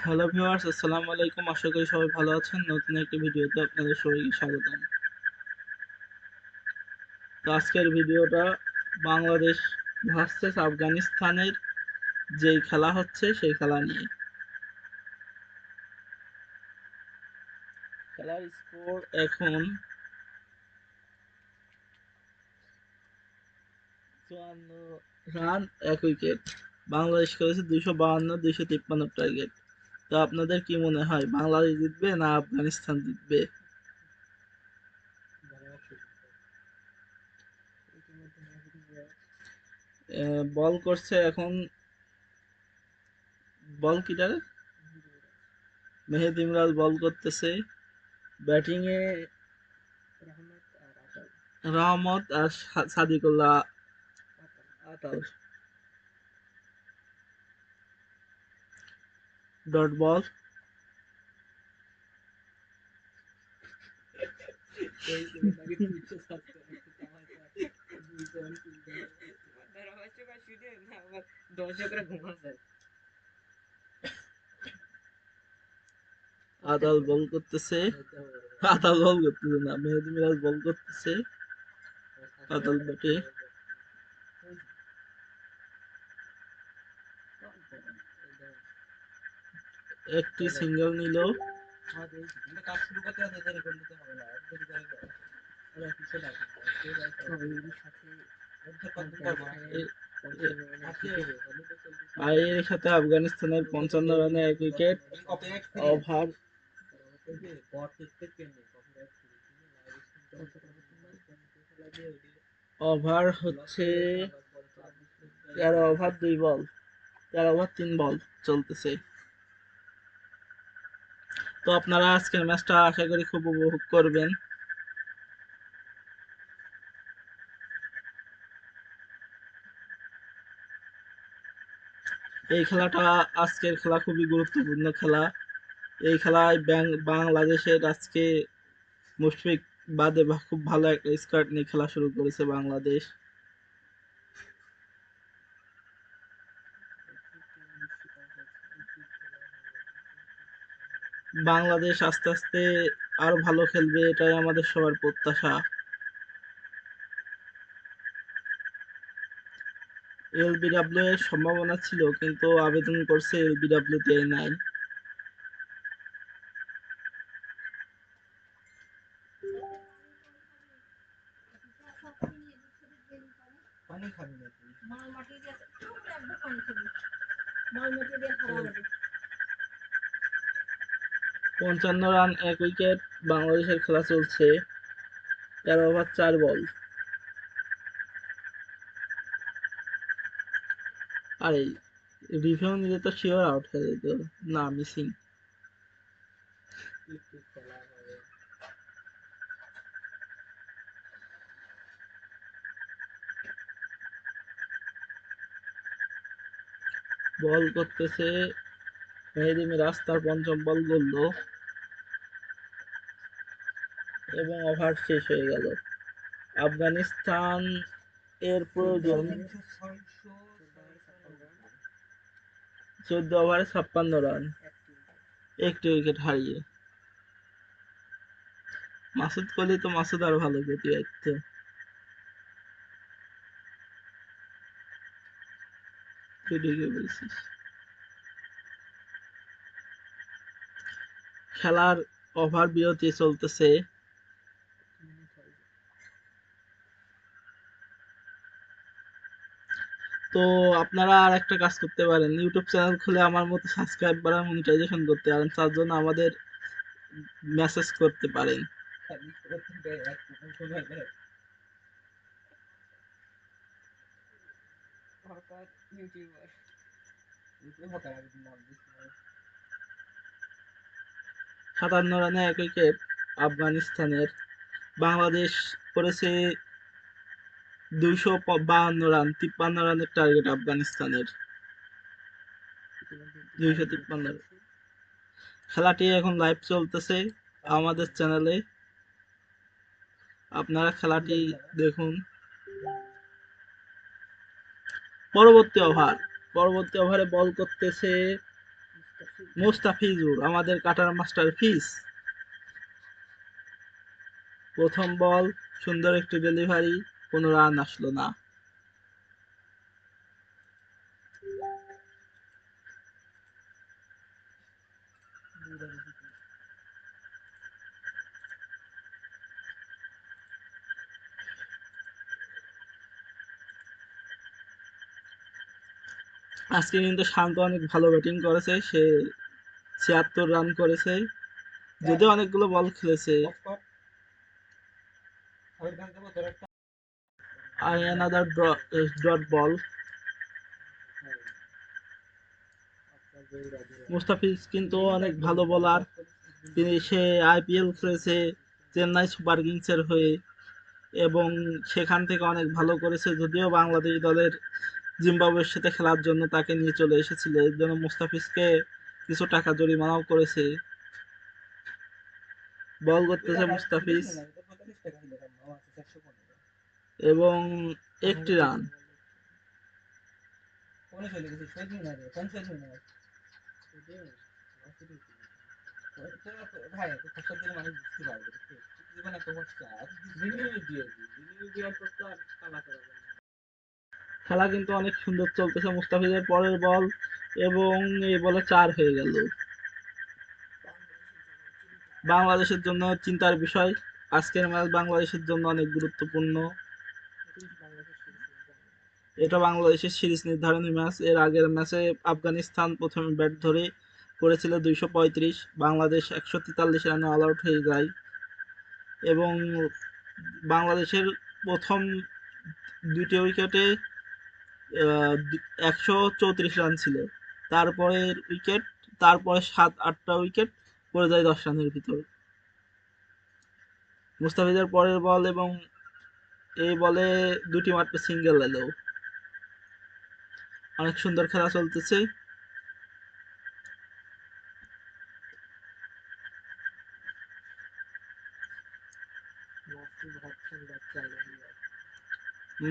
Hello viewers, আসসালামু আলাইকুম। আশা করি সবাই ভালো আছেন। নতুন একটি ভিডিওতে আপনাদের সবাইকে স্বাগতম। তো আজকের ভিডিওটা বাংলাদেশ ভার্সেস আফগানিস্তানের যেই খেলা হচ্ছে সেই খেলা নিয়ে। খেলার স্কোর এখন 54 রান 1 উইকেট। বাংলাদেশ করেছে 252-253 টার্গেট। তো আপনাদের কি মনে হয়, বাংলাদেশ জিতবে না আফগানিস্তান জিতবে? বল করছে এখন, বল কিটারে মেহেদী ইমরান বল করতেছে। ব্যাটিং এ রহমত আর Sadiqullah Atal. Dot ball. Atal ball করতেছে, আতাল বল করতেছে না, মেহেদী মিরাজ বল করতেছে। আতাল ব্যাটে একটি সিঙ্গেল নিল। আর এর সাথে আফগানিস্তানের 55 রানে 1 উইকেট। ওভার ওভার হচ্ছে 13 ওভার 2 বল, 13 ওভার 3 বল চলতেছে। তো আপনারা আজকের ম্যাচটা আশা করি খুব উপভোগ করবেন। এই খেলাটা, আজকের খেলা খুবই গুরুত্বপূর্ণ খেলা। এই খেলায় বাংলাদেশের আজকে মুশফিক বাদে খুব ভালো একটা স্কোয়াড নিয়ে খেলা শুরু করেছে বাংলাদেশ। বাংলাদেশ আস্তে আস্তে আরো ভালো খেলবে, এটাই আমাদের সবার প্রত্যাশা। এলবিডব্লিউ এর সম্ভাবনা ছিল, কিন্তু আবেদন করছে এলবিডব্লিউ তে নাই। পঞ্চান্ন রান 1 উইকেট। বাংলাদেশের খেলা চলছে, 13 ওভার 4 বল। আরে রিভিউ নিলে তো শিওর আউট হয়ে যেত। না, মিসিং। বল করতেছে মেহেদী মিরাজ, তার পঞ্চম বল করলো এবং ওভার শেষ হয়ে গেল। আফগানিস্তান এর প্রয়োজন 14 ওভারে 56 রান, 1 উইকেট হারিয়ে। মাসুদ করলে তো মাসুদ আর ভালো গতি আসতো। তুই ঠিকই বলছিস। খেলার ওভার বিরতি চলতেছে। তো আপনারা আর একটা কাজ করতে পারেন, ইউটিউব চ্যানেল খুলে আমার মতো সাবস্ক্রাইব বা মনিটাইজেশন করতে পারেন, তার জন্য আমাদের মেসেজ করতে পারেন। সাতান্ন রানে 1 উইকেট আফগানিস্তানের। বাংলাদেশ করেছে 252 রান, 53 রানের টার্গেট আফগানিস্তানের। 253। খেলাটি এখন লাইভ চলতেছে আমাদের চ্যানেলে, আপনারা খেলাটি দেখুন। পরবর্তী ওভারে বল করতেছে মুস্তাফিজুর আমাদের কাটার মাস্টার ফিস প্রথম বল সুন্দর একটি ডেলিভারি, কোনো রান আসলো না। আজকে কিন্তু শান্ত অনেক ভালো ব্যাটিং করেছে, সে 76 রান করেছে, যদিও অনেকগুলো বল খেলেছে। আর অ্যানাদার ডট বল। মুস্তাফিজ কিন্তু অনেক ভালো বোলার, সে আইপিএল খেলেছে চেন্নাই সুপার কিংসের হয়ে এবং সেখান থেকে অনেক ভালো করেছে, যদিও বাংলাদেশ দলের জিম্বাবুয়ের সাথে খেলার জন্য তাকে নিয়ে চলে এসেছিল, এর জন্য মুস্তাফিজকে কিছু টাকা জরিমানাও করেছে। বল করতেছে মুস্তাফিজ এবং একটি রান। খেলা কিন্তু অনেক সুন্দর চলতেছে, মুস্তাফিজের পরের বল এবং এই বলে 4 হয়ে গেল। বাংলাদেশের জন্য চিন্তার বিষয়, আজকের ম্যাচ বাংলাদেশের জন্য অনেক গুরুত্বপূর্ণ। এটা বাংলাদেশের সিরিজ নির্ধারণী ম্যাচ। এর আগের ম্যাচে আফগানিস্তান প্রথমে ব্যাট ধরে করেছিল 235, বাংলাদেশ 143 রানে অল আউট হয়ে যায় এবং বাংলাদেশের প্রথম দুটি উইকেটে 134 রান ছিল, তারপরের উইকেট, তারপরে 7-8টা উইকেট পড়ে যায় 10 রানের ভিতর। মুস্তাফিজের পরের বল এবং এই বলে দুটি মাত্র সিঙ্গেল এলো। অনেক সুন্দর খেলা চলতেছে।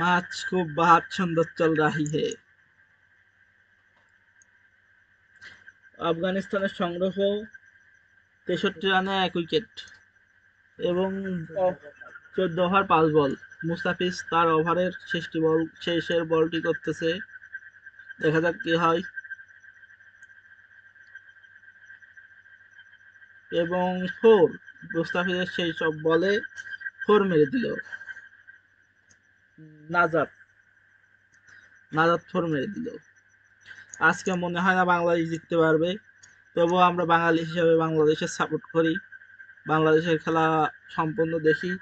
मैच खूब बहुत सुंदर चल रही है। আফগানিস্তানের সংগ্রহ 63 রানে 1 উইকেট এবং 14 ওভার 5 বল। মুস্তাফিজ তার ওভারের শেষের বলটি করতেছে, দেখা যাক কি হয়। এবং 4, মুস্তাফিজের সেই সব বলে 4 মেরে দিল নাজাত। নাজাত 4 মেরে দিল। আজকে মনে হয় না বাংলাদেশ জিততে পারবে, তবুও আমরা বাঙালি হিসেবে বাংলাদেশের সাপোর্ট করি, বাংলাদেশের খেলা সম্পূর্ণ দেখি।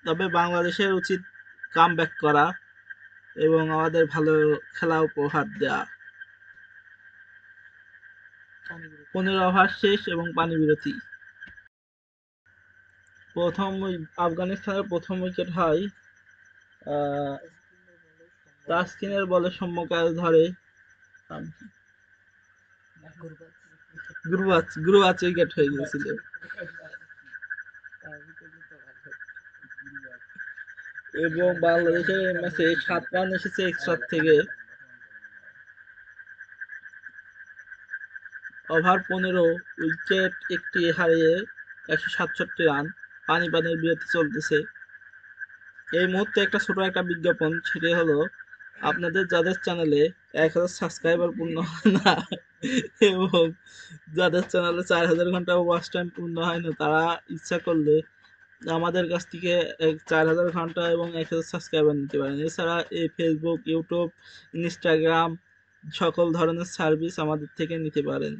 তবে বাংলাদেশের উচিত কামব্যাক করা এবং আমাদের ভালো খেলা উপহার দেওয়া। 15 ওভার শেষ এবং পানি বিরতি। আফগানিস্তানের প্রথম উইকেট হয় তাসকিনের বলে সম্মুখে ধরে গুরবাজ উইকেট হয়ে গিয়েছিল এবং বাংলাদেশের ম্যাচে 7 রান এসেছে এক্সট্রা থেকে। ওভার 15, উইকেট একটি হারিয়ে 167 রান, পানির বিরতি চলতেছে। এই মুহূর্তে ছোট একটা বিজ্ঞাপন, সেটি হলো আপনাদের যাদের চ্যানেলে 1000 সাবস্ক্রাইবার পূর্ণ হয় না এবং যাদের চ্যানেলে 4000 ঘন্টা ওয়াচ টাইম পূর্ণ হয় না, তারা ইচ্ছা করলে আমাদের কাছ থেকে 4000 ঘন্টা এবং 1000 সাবস্ক্রাইবার নিতে পারেন। এছাড়া এই ফেসবুক, ইউটিউব, ইনস্টাগ্রাম সকল ধরনের সার্ভিস আমাদের থেকে নিতে পারেন।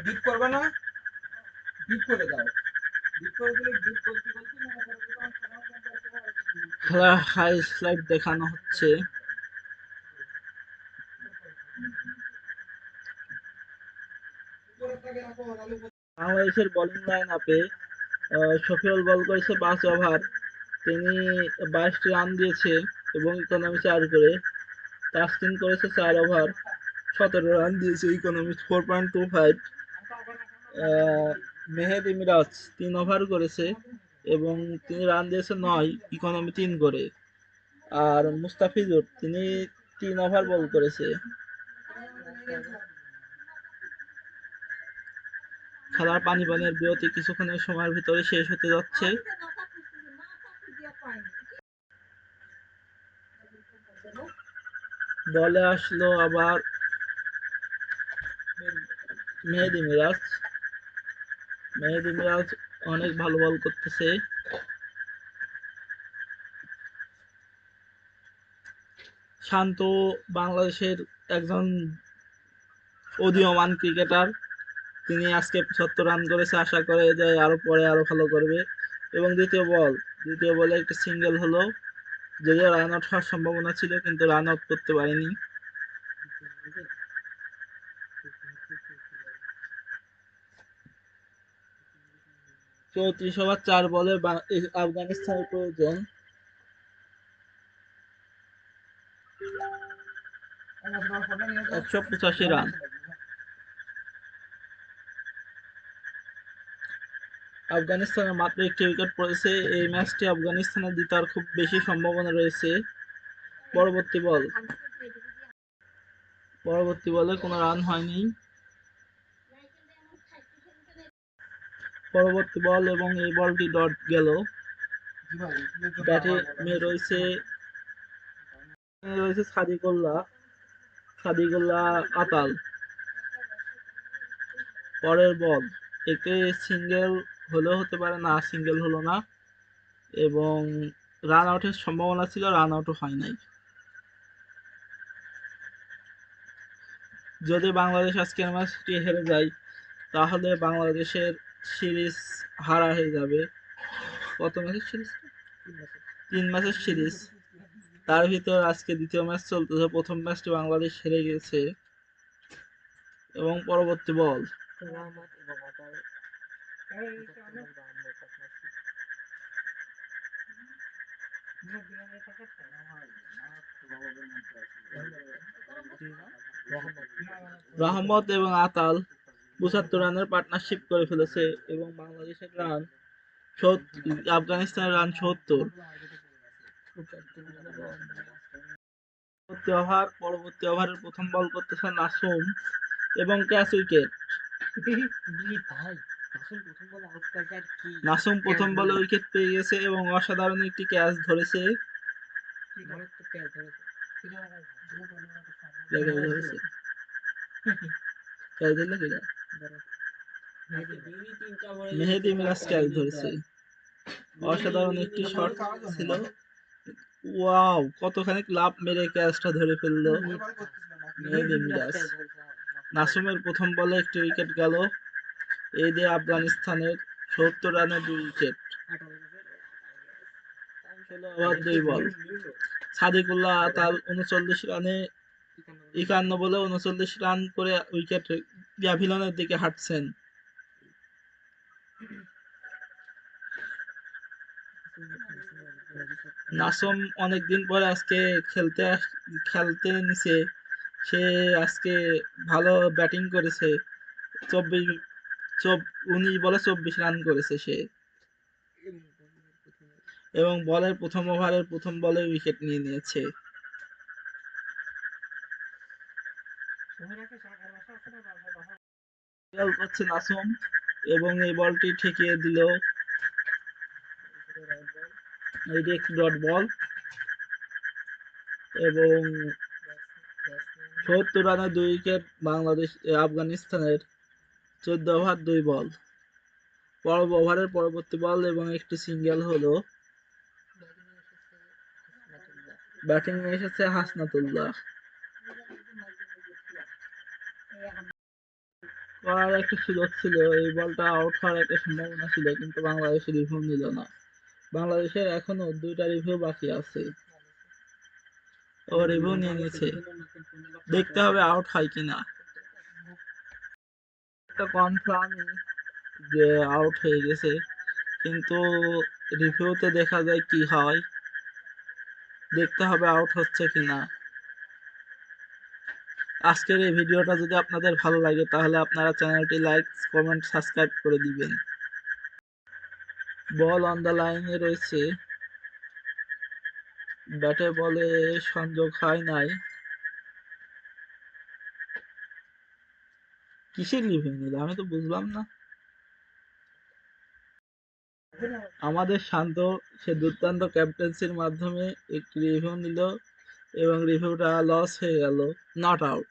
ডিপ করবে না, ডিপ করে দাও, ডিপ করে দিলে ডিপ করতে করতে খেলার হাইলাইট দেখানো হচ্ছে। বাংলাদেশের বোলিং লাইন আপে শফিউল বল করেছে 5 ওভার, তিনি 22টি রান দিয়েছে এবং ইকোনমি 4 করে। তাসকিন করেছে 4 ওভার, 17 রান দিয়েছে, ইকোনমি 4.25। মেহেদি মিরাজ 3 ওভার করেছে এবং তিনি রান দিয়েছে 9, ইকোনমি 3 করে। আর মুস্তাফিজুর তিনি 3 ওভার বল করেছে। খেলার পানির বিরতি কিছুক্ষণের সময়ের ভিতরে শেষ হতে যাচ্ছে। বলে আসলো আবার মেহেদী মিরাজ। মেহেদী মিরাজ অনেক ভালো বল করতেছে। শান্ত বাংলাদেশের একজন উদীয়মান ক্রিকেটার, তিনি আজকে ৭৫ রান করেছে, আশা করে যে আরো পরে আরো ভালো করবে। এবং দ্বিতীয় বলে একটা সিঙ্গেল হলো, যদিও রান আউট হওয়ার সম্ভাবনা ছিল কিন্তু রান আউট করতে পারেনি। ৩৪ ওভার ৪ বলে আফগানিস্তানের প্রয়োজন ১৮৫ রান। আফগানিস্তানের মাত্র একটি উইকেট পড়েছে। এই ম্যাচটি আফগানিস্তানের জেতার খুব বেশি সম্ভাবনা রয়েছে। পরবর্তী বলে কোনো রান হয়নি। পরবর্তী বল এবং এই বলটি ডট গেল। ব্যাটে রয়েছে সাদিকুল্লাহ আতাল। পরের বল, একে সিঙ্গেল হলেও হতে পারে, না সিঙ্গেল হলো না এবং রান আউটের সম্ভাবনা ছিল, রান আউটও হয় নাই। যদি বাংলাদেশ আজকের ম্যাচটি হেরে যায় তাহলে বাংলাদেশের সিরিজ হারা হয়ে যাবে। কত ম্যাচের সিরিজ? 3 ম্যাচের সিরিজ। তার ভিতর আজকে দ্বিতীয় ম্যাচ চলতেছে। প্রথম ম্যাচটি বাংলাদেশ হেরে গেছে। এবং পরবর্তী বল, রহমত এবং আতাল ৭৫ রানের পার্টনারশিপ করে ফেলেছে এবং বাংলাদেশের রান আফগানিস্তানের রান ৭০। পরবর্তী ওভারের প্রথম বল করতেছে নাসুম এবং ক্যাচ উইকেট। নাসুম প্রথম বলে উইকেট পেয়ে গেছে এবং অসাধারণ একটি ক্যাচ ধরেছে। মেহেদী মিরাজ ক্যাচ ধরেছে। অসাধারণ একটি শট ছিল। ওয়াও, কতখানি লাভ মেরে ক্যাচটা ধরে ফেললো মেহেদী মিরাজ। নাসুমের প্রথম বলে একটি উইকেট গেল। এই দিয়ে আফগানিস্তানের ৭০ রানে 2 উইকেট। ১৬ ওভার 2 বল। সাদিকুল্লাহ আতাল ৩৯ রানে ৫১ বলে ৩৯ রান করে উইকেট প্যাভিলিয়নের দিকে হাঁটছেন। নাসুম অনেকদিন পরে আজকে খেলতে নিছে। সে আজকে ভালো ব্যাটিং করেছে। ১৯ বলে ২৪ রান করেছে সে এবং বলের প্রথম ওভারের প্রথম বলে উইকেট নিয়ে নিয়েছে। করছে নাসুম এবং এই বলটি ঠেকিয়ে দিল। এটি একটি ডট বল এবং ৭০ রানে 2 উইকেট আফগানিস্তানের। ১৪ ওভার 2 বল। ওভারের পরবর্তী বল এবং একটি সিঙ্গেল হলো। ব্যাটিং এ এসেছে হাসনাতুল্লাহ। করার একটা সুযোগ ছিল, এই বলটা আউট হওয়ার একটা সম্ভাবনা ছিল কিন্তু বাংলাদেশের রিভিউ নিল না। বাংলাদেশের এখনো 2টা রিভিউ বাকি আছে। ও রিভিউ নিয়ে নিয়েছে, দেখতে হবে আউট হয় কিনা। একটা কনফার্ম যে আউট হয়ে গেছে কিন্তু রিভিউতে দেখা যায় কি হয়, দেখতে হবে আউট হচ্ছে কিনা। আজকের এই ভিডিওটা যদি আপনাদের ভালো লাগে তাহলে আপনারা চ্যানেলটি লাইক, কমেন্ট, সাবস্ক্রাইব করে দিবেন। বল অন দ্য লাইনে রয়েছে ব্যাটে বলে সংযোগ হয় নাই। কিসের রিভিউ নিল আমি তো বুঝলাম না। আমাদের শান্ত সে দুর্দান্ত ক্যাপ্টেন্সির মাধ্যমে একটি রিভিউ নিল এবং রিভিউটা লস হয়ে গেল, নট আউট।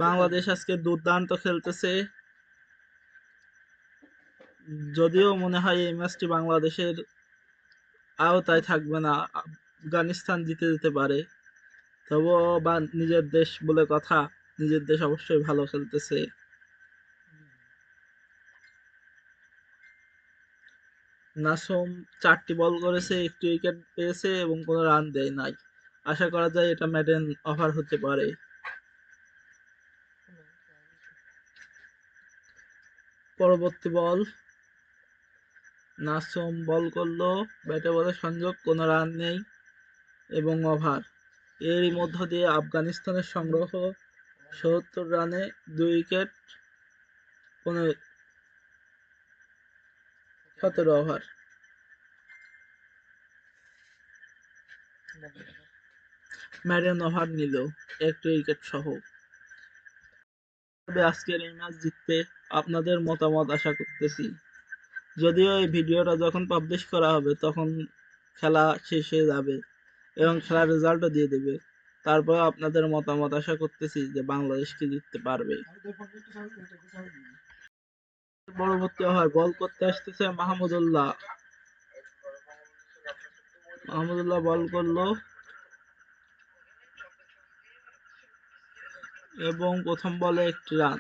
বাংলাদেশ আজকে দুর্দান্ত খেলতেছে, যদিও মনে হয় এই ম্যাচটি বাংলাদেশের আওতায় থাকবে না, আফগানিস্তান জিতে যেতে পারে। তবুও বা নিজের দেশ বলে কথা, নিজের দেশ অবশ্যই ভালো খেলতেছে। নাসুম 4টি বল করেছে, একটি উইকেট পেয়েছে এবং কোনো রান দেয় নাই। আশা করা যায় এটা ম্যাডেন ওভার হতে পারে। পরবর্তী বল, নাসুম বল করলো, ব্যাটে বলে সংযোগ, কোনো রান নেই এবং ওভার। এরই মধ্য দিয়ে আফগানিস্তানের সংগ্রহ ৭০ রানে 2 উইকেট, 17 ওভার। ম্যাডেন ওভার নিল একটি উইকেট সহ। তবে আজকের এই ম্যাচ জিততে আপনাদের মতামত আশা করতেছি। যদিও এই ভিডিওটা যখন পাবলিশ করা হবে তখন খেলা শেষ হয়ে যাবে এবং খেলার রেজাল্টও দিয়ে দেবে। তারপর আপনাদের মতামত আশা করতেছি যে বাংলাদেশ কি জিততে পারবে। পরবর্তী ওভার, বল করতে আসতেছে মাহমুদুল্লাহ। মাহমুদুল্লাহ বল করলো এবং প্রথম বলে একটি রান।